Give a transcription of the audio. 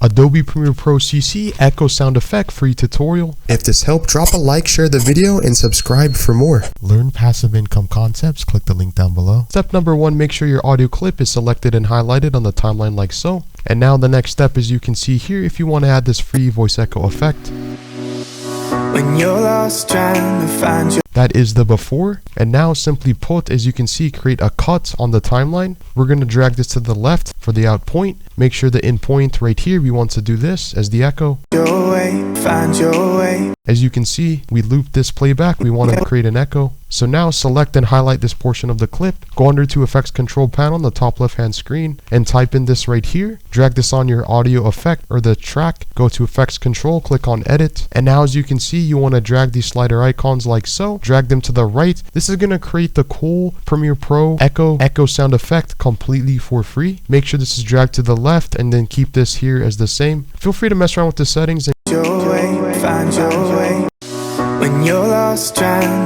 Adobe Premiere Pro CC Echo Sound Effect free tutorial. If this helped, drop a like, share the video, and subscribe for more. Learn passive income concepts, click the link down below. Step number 1, make sure your audio clip is selected and highlighted on the timeline like so. And now the next step, as you can see here, if you want to add this free voice echo effect. When you're lost trying to find your That is the before, and now simply put, as you can see, create a cut on the timeline. We're going to drag this to the left for the out point. Make sure the in point right here, we want to do this as the echo. way, find your way. As you can see, we loop this playback. We want to create an echo. So now select and highlight this portion of the clip. Go under to Effects Control panel on the top left hand screen and type in this right here. Drag this on your audio effect or the track. Go to Effects Control, click on Edit. And now as you can see, you want to drag these slider icons like so. Drag them to the right. This is going to create the cool Premiere Pro echo sound effect completely for free. Make sure this is dragged to the left and then keep this here as the same. Feel free to mess around with the settings. Your way, find your way. When you're lost trying